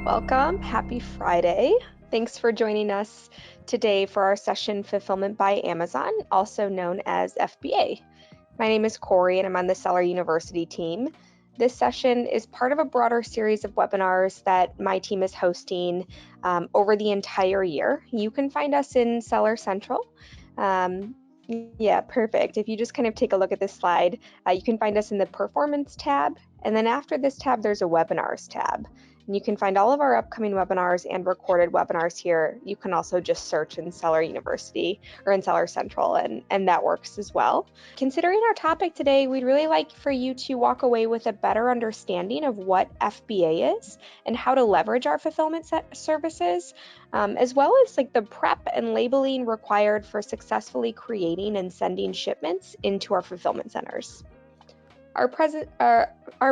Welcome. Happy Friday. Thanks for joining us today for our session Fulfillment by Amazon, also known as FBA. My name is Corey and I'm on the Seller University team. This session is part of a broader series of webinars that my team is hosting over the entire year. You can find us in Seller Central. Yeah, perfect. If you just kind of take a look at this slide, you can find us in the Performance tab. And then after this tab, there's a Webinars tab. And you can find all of our upcoming webinars and recorded webinars here. You can also just search in Seller University or in Seller Central, and that works as well. Considering our topic today, we'd really like for you to walk away with a better understanding of what FBA is and how to leverage our fulfillment services, as well as like the prep and labeling required for successfully creating and sending shipments into our fulfillment centers. Our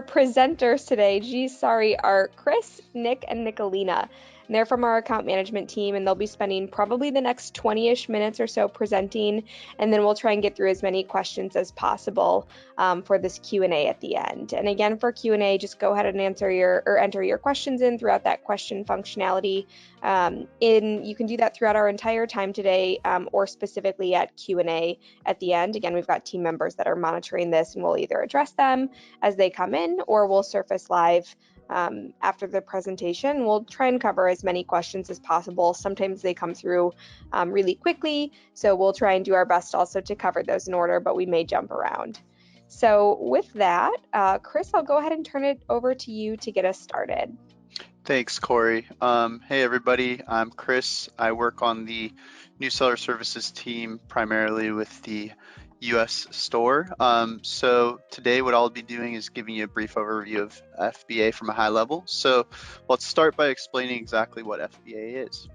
presenters today, are Chris, Nick, and Nicolina. And they're from our account management team, and they'll be spending probably the next 20-ish minutes or so presenting, and then we'll try and get through as many questions as possible for this Q&A at the end. And again, for Q&A, just go ahead and enter your questions in throughout that question functionality. You can do that throughout our entire time today, or specifically at Q&A at the end. Again, we've got team members that are monitoring this, and we'll either address them as they come in, or we'll surface live after the presentation. We'll try and cover as many questions as possible. Sometimes they come through really quickly, so we'll try and do our best also to cover those in order, but we may jump around. So with that, Chris, I'll go ahead and turn it over to you to get us started. Thanks, Corey. Hey, everybody. I'm Chris. I work on the new seller services team, primarily with the US store. So today what I'll be doing is giving you a brief overview of FBA from a high level. So let's start by explaining exactly what FBA is.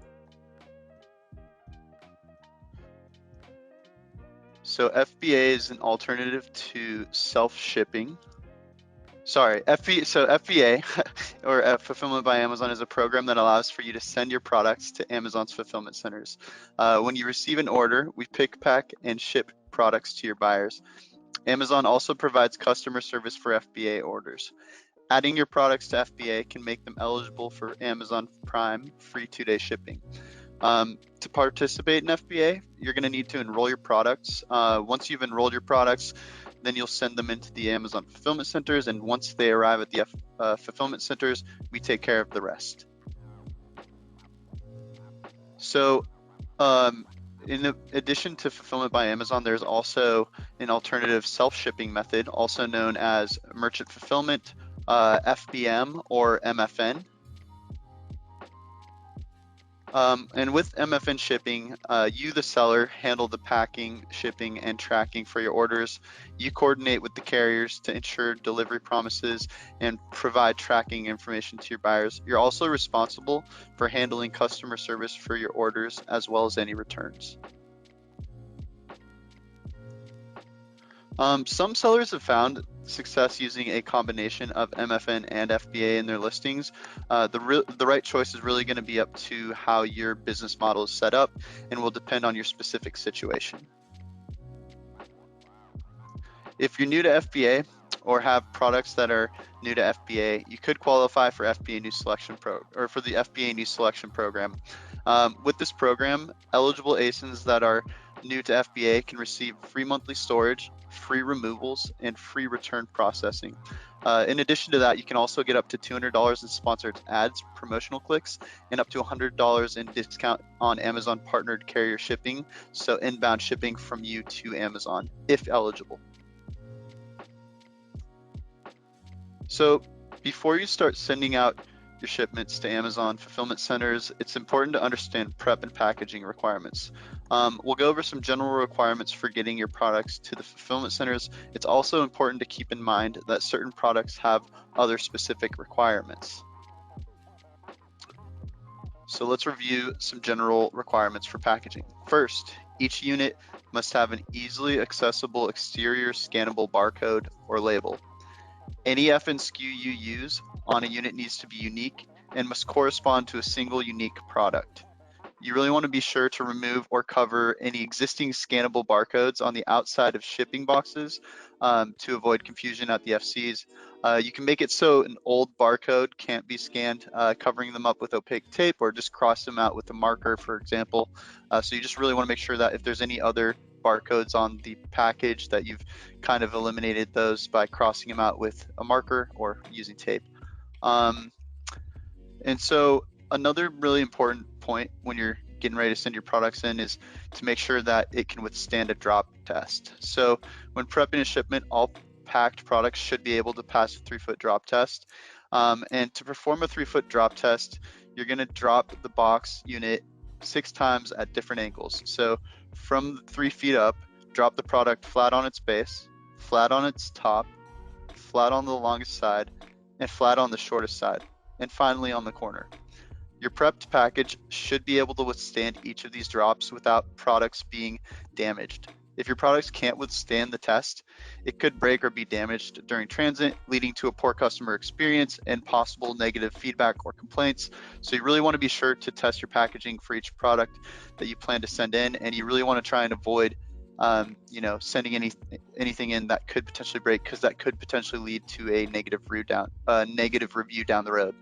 So FBA is an alternative to self-shipping. FBA, or Fulfillment by Amazon, is a program that allows for you to send your products to Amazon's fulfillment centers. When you receive an order, we pick, pack, and ship products to your buyers. Amazon also provides customer service for FBA orders. Adding your products to FBA can make them eligible for Amazon Prime free 2-day shipping. To participate in FBA, you're going to need to enroll your products. Once you've enrolled your products, then you'll send them into the Amazon fulfillment centers, and once they arrive at the fulfillment centers, we take care of the rest. So in addition to Fulfillment by Amazon, there's also an alternative self-shipping method, also known as Merchant Fulfillment, FBM, or MFN. And with MFN shipping, you, the seller, handle the packing, shipping, and tracking for your orders. You coordinate with the carriers to ensure delivery promises and provide tracking information to your buyers. You're also responsible for handling customer service for your orders, as well as any returns. Some sellers have found success using a combination of MFN and FBA in their listings. The right choice is really going to be up to how your business model is set up and will depend on your specific situation. If you're new to FBA or have products that are new to FBA, you could qualify for FBA New Selection for the FBA New Selection program. With this program, eligible ASINs that are new to FBA can receive free monthly storage, free removals, and free return processing. In addition to that, you can also get up to $200 in sponsored ads, promotional clicks, and up to $100 in discount on Amazon partnered carrier shipping, so inbound shipping from you to Amazon, if eligible. So before you start sending out your shipments to Amazon fulfillment centers, it's important to understand prep and packaging requirements. We'll go over some general requirements for getting your products to the fulfillment centers. It's also important to keep in mind that certain products have other specific requirements. So let's review some general requirements for packaging. First, each unit must have an easily accessible exterior scannable barcode or label. Any FN SKU you use on a unit needs to be unique and must correspond to a single unique product. You really want to be sure to remove or cover any existing scannable barcodes on the outside of shipping boxes to avoid confusion at the FCs. You can make it so an old barcode can't be scanned, covering them up with opaque tape or just cross them out with a marker, for example. So you just really want to make sure that if there's any other barcodes on the package that you've kind of eliminated those by crossing them out with a marker or using tape. And so another really important point when you're getting ready to send your products in is to make sure that it can withstand a drop test. So when prepping a shipment, all packed products should be able to pass a 3-foot drop test. And to perform a 3-foot drop test, you're going to drop the box unit 6 times at different angles. So from 3 feet up, drop the product flat on its base, flat on its top, flat on the longest side, and flat on the shortest side, and finally on the corner. Your prepped package should be able to withstand each of these drops without products being damaged. If your products can't withstand the test, it could break or be damaged during transit, leading to a poor customer experience and possible negative feedback or complaints. So you really want to be sure to test your packaging for each product that you plan to send in, and you really want to try and avoid sending anything in that could potentially break, because that could potentially lead to a negative review down the road.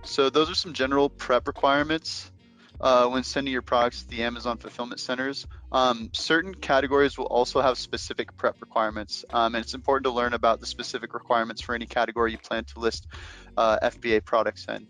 So those are some general prep requirements when sending your products to the Amazon fulfillment centers. Certain categories will also have specific prep requirements, and it's important to learn about the specific requirements for any category you plan to list FBA products in.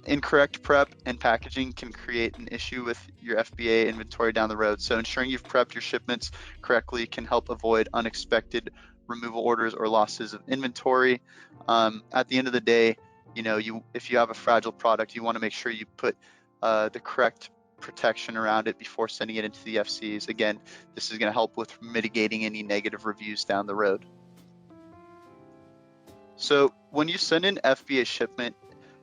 Incorrect prep and packaging can create an issue with your FBA inventory down the road. So ensuring you've prepped your shipments correctly can help avoid unexpected removal orders or losses of inventory. At the end of the day, if you have a fragile product, you want to make sure you put the correct protection around it before sending it into the FCs. Again, this is going to help with mitigating any negative reviews down the road. So when you send an FBA shipment,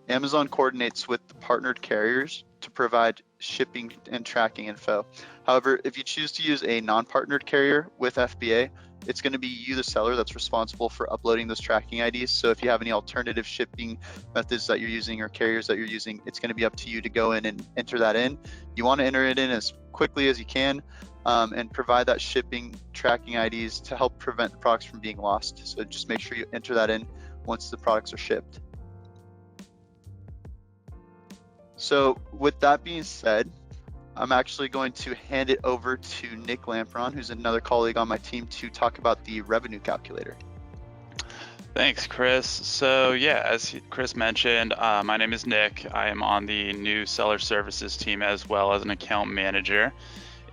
Amazon coordinates with the partnered carriers to provide shipping and tracking info. However, if you choose to use a non-partnered carrier with FBA, it's going to be you, the seller, that's responsible for uploading those tracking IDs. So if you have any alternative shipping methods that you're using or carriers that you're using, it's going to be up to you to go in and enter that in. You want to enter it in as quickly as you can and provide that shipping tracking IDs to help prevent products from being lost. So just make sure you enter that in once the products are shipped. So with that being said, I'm actually going to hand it over to Nick Lampron, who's another colleague on my team, to talk about the revenue calculator. Thanks, Chris. So yeah, as Chris mentioned, my name is Nick. I am on the new seller services team as well as an account manager.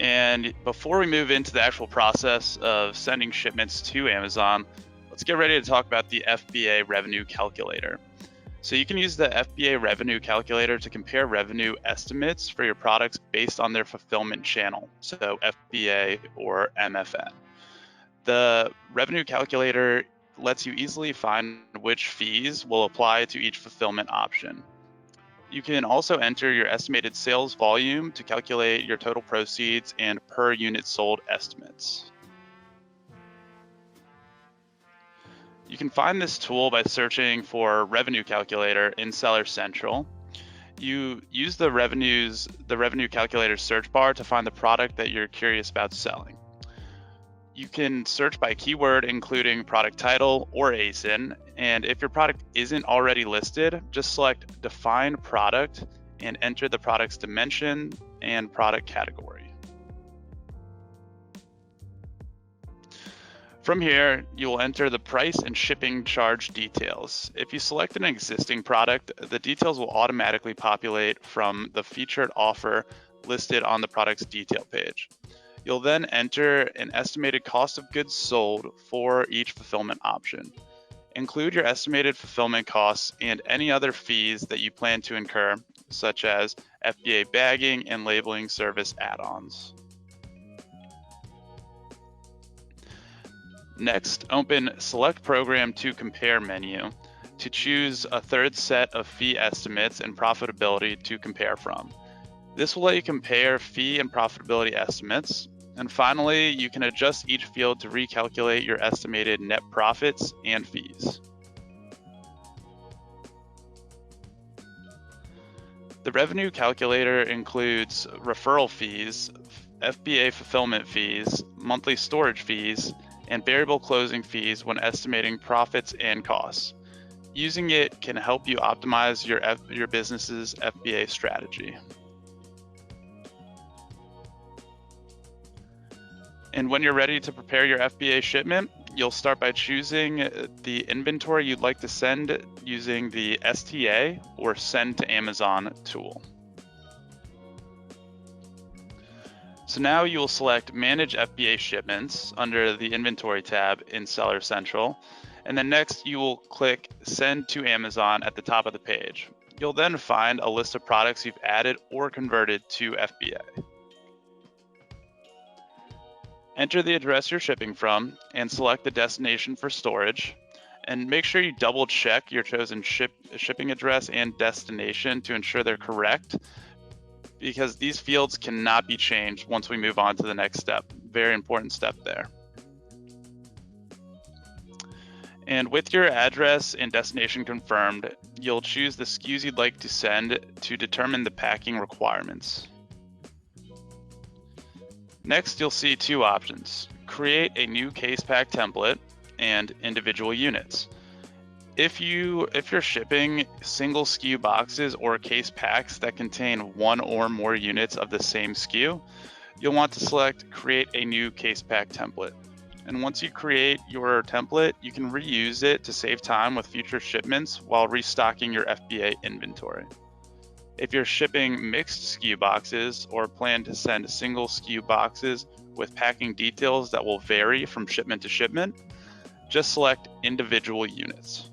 And before we move into the actual process of sending shipments to Amazon, let's get ready to talk about the FBA revenue calculator. So you can use the FBA revenue calculator to compare revenue estimates for your products based on their fulfillment channel, so FBA or MFN. The revenue calculator lets you easily find which fees will apply to each fulfillment option. You can also enter your estimated sales volume to calculate your total proceeds and per unit sold estimates. You can find this tool by searching for Revenue Calculator in Seller Central. You use the Revenue Calculator search bar to find the product that you're curious about selling. You can search by keyword, including product title or ASIN, and if your product isn't already listed, just select Define Product and enter the product's dimension and product category. From here, you will enter the price and shipping charge details. If you select an existing product, the details will automatically populate from the featured offer listed on the product's detail page. You'll then enter an estimated cost of goods sold for each fulfillment option. Include your estimated fulfillment costs and any other fees that you plan to incur, such as FBA bagging and labeling service add-ons. Next, open Select Program to Compare menu to choose a third set of fee estimates and profitability to compare from. This will let you compare fee and profitability estimates. And finally, you can adjust each field to recalculate your estimated net profits and fees. The revenue calculator includes referral fees, FBA fulfillment fees, monthly storage fees, and variable closing fees when estimating profits and costs. Using it can help you optimize your business's FBA strategy. And when you're ready to prepare your FBA shipment, you'll start by choosing the inventory you'd like to send using the STA or Send to Amazon tool. So now you will select Manage FBA Shipments under the Inventory tab in Seller Central, and then next you will click Send to Amazon at the top of the page. You'll then find a list of products you've added or converted to FBA. Enter the address you're shipping from and select the destination for storage. And make sure you double check your chosen shipping address and destination to ensure they're correct, because these fields cannot be changed once we move on to the next step. Very important step there. And with your address and destination confirmed, you'll choose the SKUs you'd like to send to determine the packing requirements. Next, you'll see two options: create a new case pack template and individual units. If you're shipping single SKU boxes or case packs that contain one or more units of the same SKU, you'll want to select Create a New Case Pack Template. And once you create your template, you can reuse it to save time with future shipments while restocking your FBA inventory. If you're shipping mixed SKU boxes or plan to send single SKU boxes with packing details that will vary from shipment to shipment, just select individual units.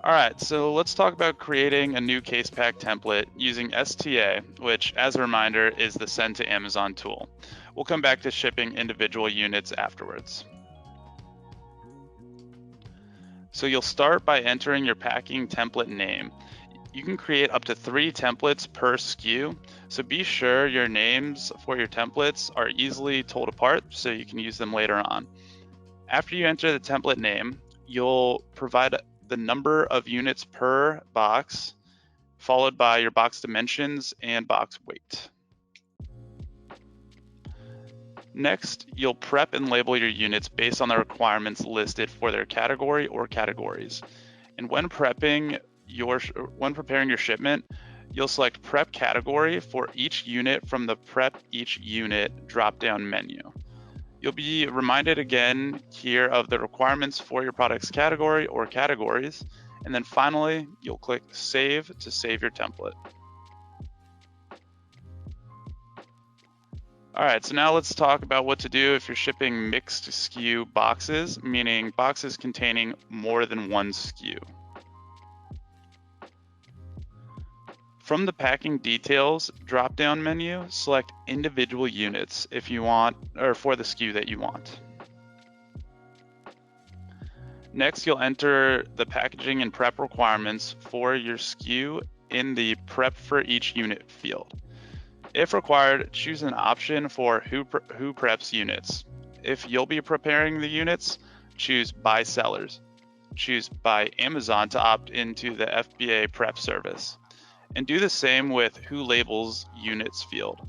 All right, so let's talk about creating a new case pack template using STA, which, as a reminder, is the Send to Amazon tool. We'll come back to shipping individual units afterwards. So you'll start by entering your packing template name. You can create up to 3 templates per SKU, so be sure your names for your templates are easily told apart so you can use them later on. After you enter the template name, you'll provide the number of units per box, followed by your box dimensions and box weight. Next, you'll prep and label your units based on the requirements listed for their category or categories. And when preparing your shipment, you'll select Prep Category for each unit from the Prep Each Unit drop-down menu. You'll be reminded again here of the requirements for your product's category or categories, and then finally, you'll click Save to save your template. All right, so now let's talk about what to do if you're shipping mixed SKU boxes, meaning boxes containing more than one SKU. From the Packing Details drop-down menu, select individual units if you want, or for the SKU that you want. Next, you'll enter the packaging and prep requirements for your SKU in the Prep for Each Unit field. If required, choose an option for who preps units. If you'll be preparing the units, choose By Sellers. Choose By Amazon to opt into the FBA prep service. And do the same with Who Labels Units field.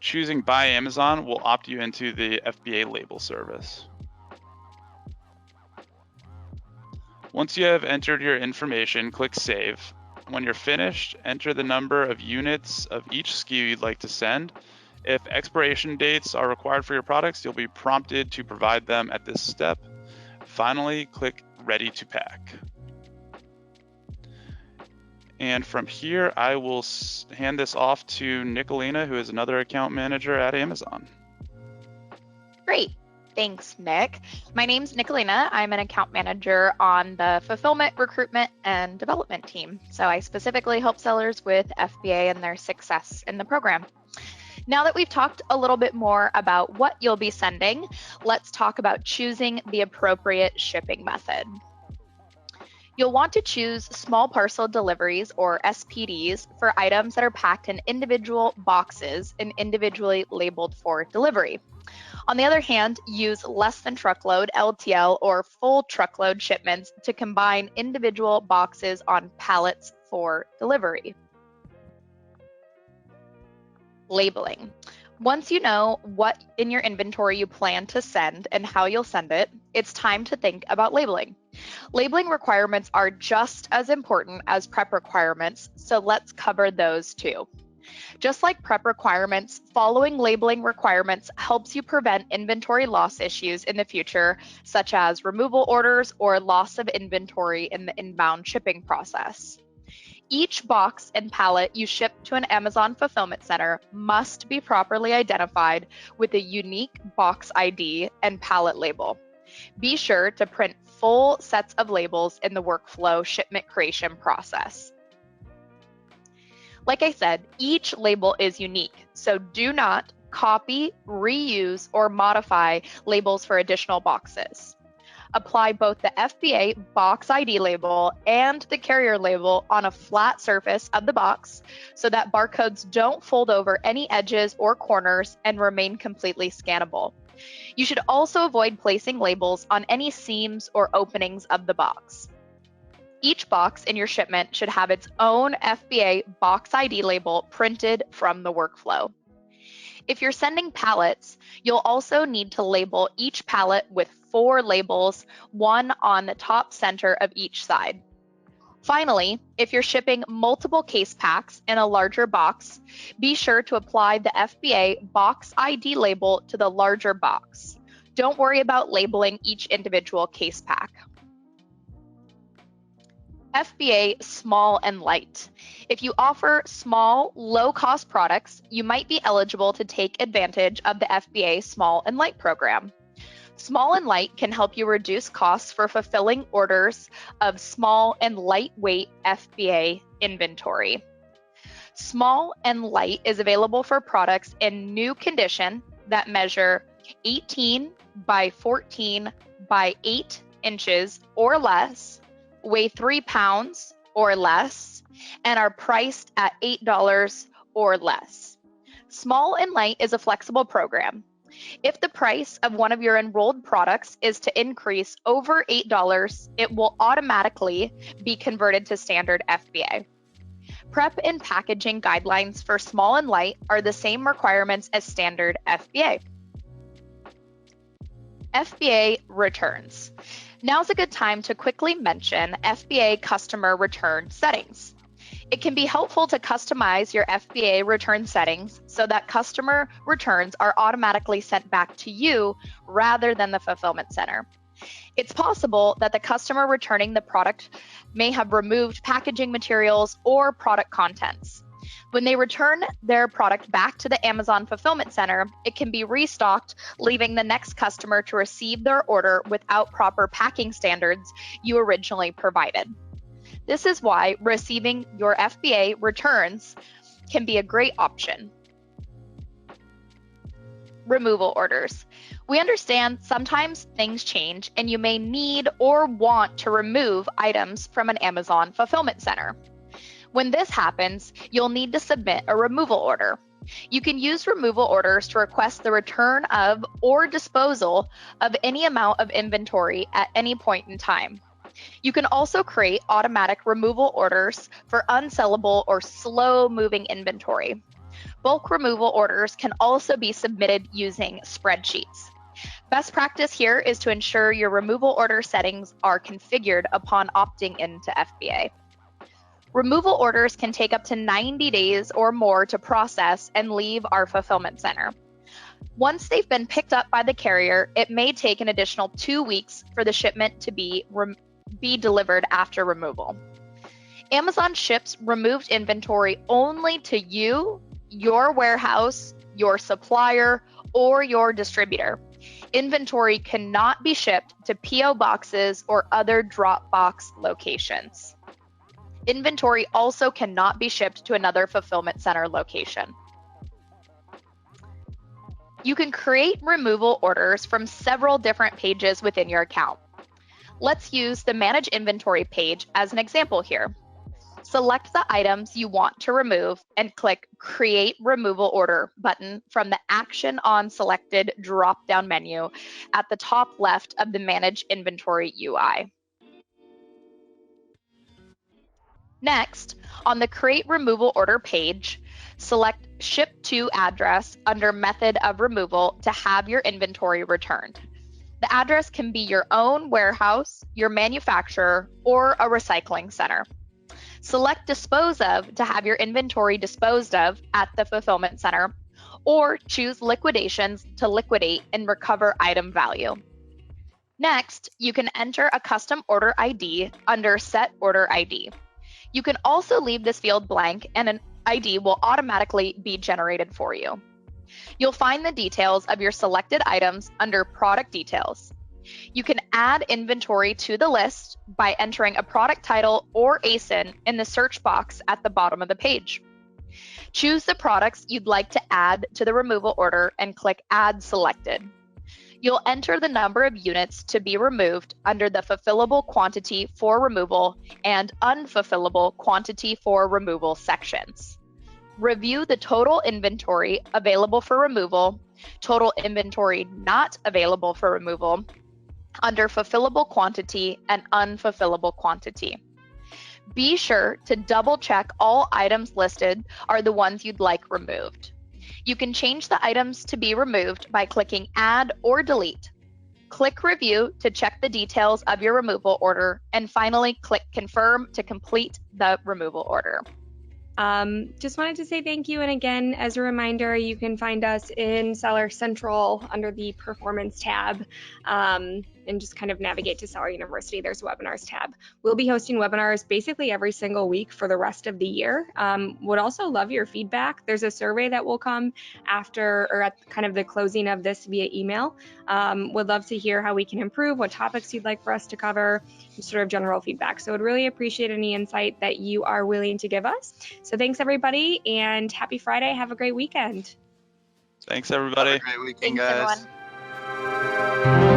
Choosing By Amazon will opt you into the FBA label service. Once you have entered your information, click Save. When you're finished, enter the number of units of each SKU you'd like to send. If expiration dates are required for your products, you'll be prompted to provide them at this step. Finally, click Ready to Pack. And from here, I will hand this off to Nicolina, who is another account manager at Amazon. Great. Thanks, Nick. My name's Nicolina. I'm an account manager on the fulfillment, recruitment, and development team. So I specifically help sellers with FBA and their success in the program. Now that we've talked a little bit more about what you'll be sending, let's talk about choosing the appropriate shipping method. You'll want to choose small parcel deliveries, or SPDs, for items that are packed in individual boxes and individually labeled for delivery. On the other hand, use less than truckload, LTL, or full truckload shipments to combine individual boxes on pallets for delivery. Labeling. Once you know what in your inventory you plan to send and how you'll send it, it's time to think about labeling. Labeling requirements are just as important as prep requirements, so let's cover those too. Just like prep requirements, following labeling requirements helps you prevent inventory loss issues in the future, such as removal orders or loss of inventory in the inbound shipping process. Each box and pallet you ship to an Amazon fulfillment center must be properly identified with a unique box ID and pallet label. Be sure to print full sets of labels in the workflow shipment creation process. Like I said, each label is unique, so do not copy, reuse, or modify labels for additional boxes. Apply both the FBA box ID label and the carrier label on a flat surface of the box so that barcodes don't fold over any edges or corners and remain completely scannable. You should also avoid placing labels on any seams or openings of the box. Each box in your shipment should have its own FBA box ID label printed from the workflow. If you're sending pallets, you'll also need to label each pallet with 4 labels, one on the top center of each side. Finally, if you're shipping multiple case packs in a larger box, be sure to apply the FBA box ID label to the larger box. Don't worry about labeling each individual case pack. FBA Small and Light. If you offer small, low-cost products, you might be eligible to take advantage of the FBA Small and Light program. Small and Light can help you reduce costs for fulfilling orders of small and lightweight FBA inventory. Small and Light is available for products in new condition that measure 18 by 14 by 8 inches or less, weigh 3 pounds or less, and are priced at $8 or less. Small and Light is a flexible program. If the price of one of your enrolled products is to increase over $8, it will automatically be converted to standard FBA. Prep and packaging guidelines for Small and Light are the same requirements as standard FBA. FBA Returns. Now's a good time to quickly mention FBA Customer Return settings. It can be helpful to customize your FBA return settings so that customer returns are automatically sent back to you rather than the fulfillment center. It's possible that the customer returning the product may have removed packaging materials or product contents. When they return their product back to the Amazon fulfillment center, it can be restocked, leaving the next customer to receive their order without proper packing standards you originally provided. This is why receiving your FBA returns can be a great option. Removal orders. We understand sometimes things change and you may need or want to remove items from an Amazon fulfillment center. When this happens, you'll need to submit a removal order. You can use removal orders to request the return of or disposal of any amount of inventory at any point in time. You can also create automatic removal orders for unsellable or slow-moving inventory. Bulk removal orders can also be submitted using spreadsheets. Best practice here is to ensure your removal order settings are configured upon opting into FBA. Removal orders can take up to 90 days or more to process and leave our fulfillment center. Once they've been picked up by the carrier, it may take an additional 2 weeks for the shipment to be delivered after removal. Amazon ships removed inventory only to you, your warehouse, your supplier, or your distributor. Inventory cannot be shipped to PO boxes or other drop box locations. Inventory also cannot be shipped to another fulfillment center location. You can create removal orders from several different pages within your account. Let's use the Manage Inventory page as an example here. Select the items you want to remove and click Create Removal Order button from the Action on Selected drop-down menu at the top left of the Manage Inventory UI. Next, on the Create Removal Order page, select Ship to Address under Method of Removal to have your inventory returned. The address can be your own warehouse, your manufacturer, or a recycling center. Select Dispose of to have your inventory disposed of at the fulfillment center, or choose Liquidations to liquidate and recover item value. Next, you can enter a custom order ID under Set Order ID. You can also leave this field blank and an ID will automatically be generated for you. You'll find the details of your selected items under Product Details. You can add inventory to the list by entering a product title or ASIN in the search box at the bottom of the page. Choose the products you'd like to add to the removal order and click Add Selected. You'll enter the number of units to be removed under the Fulfillable Quantity for Removal and Unfulfillable Quantity for Removal sections. Review the total inventory available for removal, total inventory not available for removal, under Fulfillable Quantity and Unfulfillable Quantity. Be sure to double check all items listed are the ones you'd like removed. You can change the items to be removed by clicking Add or Delete. Click Review to check the details of your removal order, and finally click Confirm to complete the removal order. Just wanted to say thank you. And again, as a reminder, you can find us in Seller Central under the Performance tab, and just kind of navigate to Seller University. There's a Webinars tab. We'll be hosting webinars basically every single week for the rest of the year. Would also love your feedback. There's a survey that will come after or at kind of the closing of this via email. Would love to hear how we can improve, what topics you'd like for us to cover, and sort of general feedback. So would really appreciate any insight that you are willing to give us. So thanks everybody, and happy Friday. Have a great weekend. Thanks everybody. Have a great weekend, Thanks, guys. everyone.